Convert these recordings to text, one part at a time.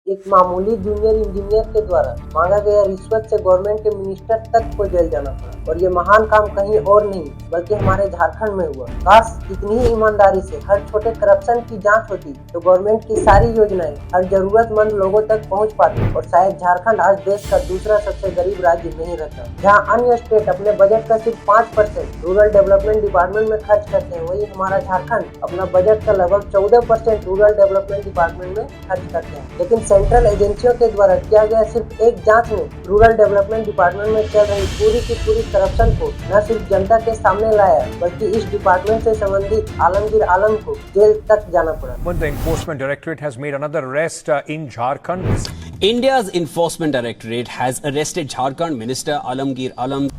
एक मामूली junior engineer के द्वारा मांगा गया रिश्वत से गवर्नमेंट के मिनिस्टर तक को जेल जाना पड़ा और ये महान काम कहीं और नहीं बल्कि हमारे झारखंड में हुआ। काश इतनी ही ईमानदारी से हर छोटे करप्शन की जांच होती तो गवर्नमेंट की सारी योजनाएं हर जरूरतमंद लोगों तक पहुंच पाती और शायद झारखंड आज देश का दूसरा सबसे गरीब राज्य नहीं रहता। जहां अन्य स्टेट अपने बजट का सिर्फ 5% रूरल डेवलपमेंट डिपार्टमेंट में खर्च करते हैं, वही हमारा झारखंड अपना बजट का लगभग 14% रूरल डेवलपमेंट डिपार्टमेंट में खर्च करते हैं। लेकिन सेंट्रल एजेंसियों के द्वारा किया गया सिर्फ एक जांच ने रूरल डेवलपमेंट डिपार्टमेंट में चल रही पूरी की पूरी करप्शन को न सिर्फ जनता के सामने लाया बल्कि इस डिपार्टमेंट से संबंधित आलमगीर आलम को जेल तक जाना पड़ा। The Enforcement Directorate has made another arrest in Jharkhand. India's Enforcement Directorate has arrested Jharkhand Minister Alamgir Alam.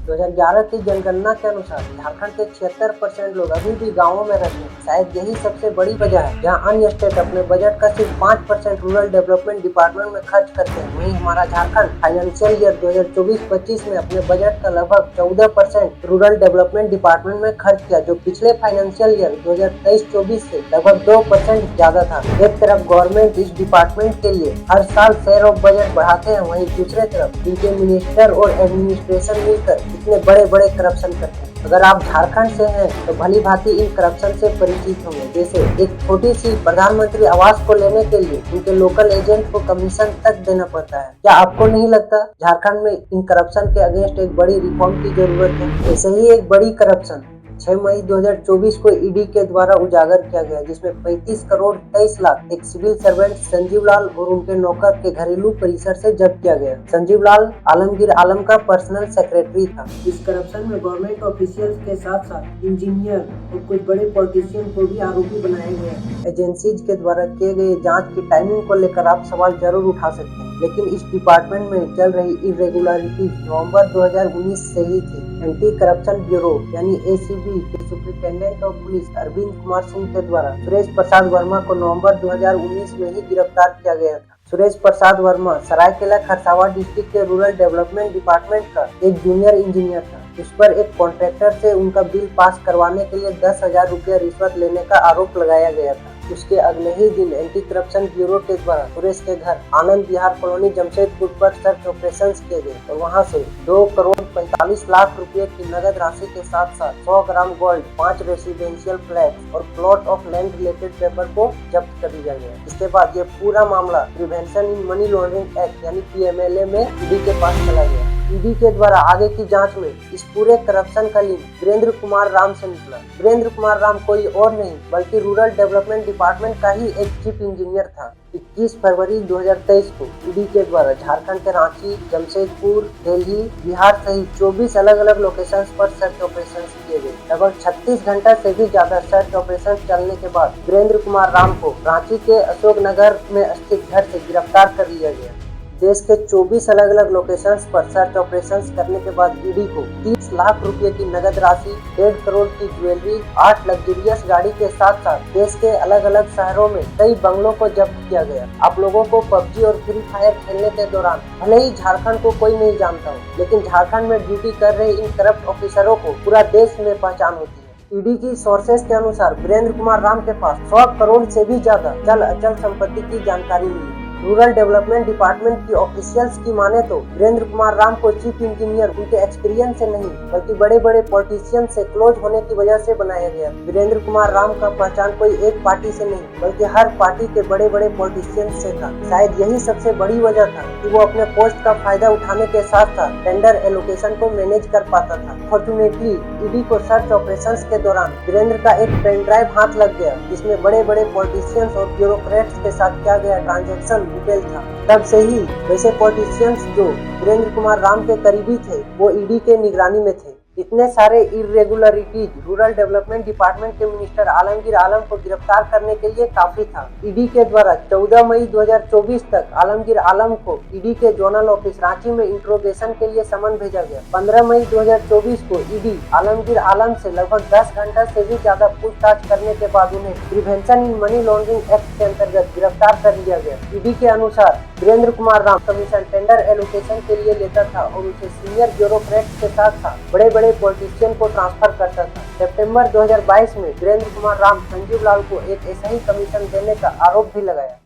2011 की जनगणना के अनुसार झारखंड के 76% लोग अभी भी गाँवों में रहते हैं। शायद यही सबसे बड़ी वजह है। जहां अन्य स्टेट अपने बजट का सिर्फ 5% रूरल डेवलपमेंट डिपार्टमेंट में खर्च करते हैं, वहीं हमारा झारखंड फाइनेंशियल ईयर 2024-25 में अपने बजट का लगभग 14% रूरल डेवलपमेंट डिपार्टमेंट में खर्च किया, जो पिछले फाइनेंशियल ईयर 2023-24 से लगभग 2% ज्यादा था। एक तरफ गवर्नमेंट इस डिपार्टमेंट के लिए हर साल शेयर ऑफ बजट बढ़ाते हैं, वहीं दूसरे तरफ इनके मिनिस्टर और एडमिनिस्ट्रेशन मिलकर इतने बड़े बड़े करप्शन करते हैं। अगर आप झारखंड से हैं तो भली भांति इन करप्शन से परिचित होंगे। जैसे एक छोटी सी प्रधानमंत्री आवास को लेने के लिए उनके लोकल एजेंट को कमीशन तक देना पड़ता है। क्या आपको नहीं लगता झारखंड में इन करप्शन के अगेंस्ट एक बड़ी रिफॉर्म की जरूरत है? ऐसे ही एक बड़ी करप्शन 6 मई 2024 को ईडी के द्वारा उजागर किया गया, जिसमें 35 करोड़ 23 लाख एक सिविल सर्वेंट संजीव लाल और उनके नौकर के घरेलू परिसर से जब्त किया गया। संजीव लाल आलमगीर आलम का पर्सनल सेक्रेटरी था। इस करप्शन में गवर्नमेंट ऑफिशियल्स के साथ साथ इंजीनियर और कुछ बड़े पॉलिटिशियन को भी आरोपी बनाया गया। एजेंसीज के द्वारा किए गए जाँच की टाइमिंग को लेकर आप सवाल जरूर उठा सकते हैं, लेकिन इस डिपार्टमेंट में चल रही इरेगुलरिटी नवंबर 2019 से ही थी। एंटी करप्शन ब्यूरो यानी एसीबी के superintendent of police Arvind Kumar Singh के द्वारा सुरेश प्रसाद वर्मा को नवंबर 2019 में ही गिरफ्तार किया गया था। सुरेश प्रसाद वर्मा सरायकेला खरसावां डिस्ट्रिक्ट के रूरल डेवलपमेंट डिपार्टमेंट का एक जूनियर इंजीनियर था। उस पर एक कॉन्ट्रैक्टर से उनका बिल पास करवाने के लिए 10,000 रुपया रिश्वत लेने का आरोप लगाया गया था। उसके अगले ही दिन एंटी करप्शन ब्यूरो के द्वारा सुरेश के घर आनंद विहार कॉलोनी जमशेदपुर पर सर्च ऑपरेशन किए गए और वहां से 2 करोड़ 45 लाख रुपए की नगद राशि के साथ साथ 100 ग्राम गोल्ड, 5 रेसिडेंशियल फ्लैट और plot of land related paper को जब्त कर लिया गया। इसके बाद ये पूरा मामला prevention in money laundering act यानी पीएमएलए में ईडी के पास चला गया। ईडी के द्वारा आगे की जांच में इस पूरे करप्शन का लिंक वीरेंद्र कुमार राम से निकला। वीरेंद्र कुमार राम कोई और नहीं बल्कि रूरल डेवलपमेंट डिपार्टमेंट का ही एक चीफ इंजीनियर था। 21 फरवरी 2023 को ईडी के द्वारा झारखंड के रांची, जमशेदपुर, दिल्ली, बिहार सहित 24 अलग अलग लोकेशंस पर सर्च ऑपरेशन किए गए। लगभग 36 घंटा से भी ज्यादा सर्च ऑपरेशन चलने के बाद वीरेंद्र कुमार राम को रांची के अशोक नगर में स्थित घर से गिरफ्तार कर लिया गया। देश के 24 अलग अलग लोकेशंस पर सर्च ऑपरेशंस करने के बाद ईडी को 30 लाख रुपए की नगद राशि, 1.5 करोड़ की ज्वेलरी, 8 लग्जरियस गाड़ी के साथ साथ देश के अलग अलग शहरों में कई बंगलों को जब्त किया गया। आप लोगों को पबजी और फ्री फायर खेलने के दौरान भले ही झारखंड को कोई नहीं जानता हो, लेकिन झारखंड में ड्यूटी कर रहे इन करप्ट ऑफिसरों को पूरा देश में पहचान होती है। ईडी की सोर्सेस के अनुसार वीरेंद्र कुमार राम के पास 100 करोड़ से भी ज्यादा चल अचल संपत्ति की जानकारी मिली। रूरल डेवलपमेंट डिपार्टमेंट की ऑफिशियल्स की माने तो वीरेंद्र कुमार राम को चीफ इंजीनियर उनके एक्सपीरियंस से नहीं बल्कि बड़े बड़े पॉलिटिशियन से क्लोज होने की वजह से बनाया गया। वीरेंद्र कुमार राम का पहचान कोई एक पार्टी से नहीं बल्कि हर पार्टी के बड़े बड़े पॉलिटिशियन से था। शायद यही सबसे बड़ी वजह था कि वो अपने पोस्ट का फायदा उठाने के साथ साथ टेंडर एलोकेशन को मैनेज कर पाता था। फॉर्चुनेटली ईडी को सर्च ऑपरेशंस के दौरान वीरेंद्र का एक पेन ड्राइव हाथ लग गया, जिसमें बड़े बड़े पॉलिटिशियंस और ब्यूरोक्रेट्स के साथ किया गया ट्रांजैक्शन डिटेल था। तब से ही वैसे पॉलिटिशियंस जो वीरेंद्र कुमार राम के करीबी थे वो ईडी के निगरानी में थे। इतने सारे इरेगुलरिटीज रूरल डेवलपमेंट डिपार्टमेंट के मिनिस्टर आलमगीर आलम को गिरफ्तार करने के लिए काफी था। ईडी के द्वारा 14 मई 2024 तक आलमगीर आलम को ईडी के जोनल ऑफिस रांची में इंट्रोगेशन के लिए समन भेजा गया। 15 मई 2024 को ईडी आलमगीर आलम से लगभग 10 घंटा से भी ज्यादा पूछताछ करने के बाद उन्हें prevention in money laundering act के अंतर्गत गिरफ्तार गिरफ्तार कर लिया गया। ईडी के अनुसार Virendra Kumar Ram commission tender allocation के लिए लेता था और उसे सीनियर ब्यूरोक्रेट्स के साथ साथ बड़े बड़े पॉलिटिशियन को ट्रांसफर करता था। सितंबर 2022 में वीरेंद्र कुमार राम संजीव लाल को एक ऐसा ही कमीशन देने का आरोप भी लगाया।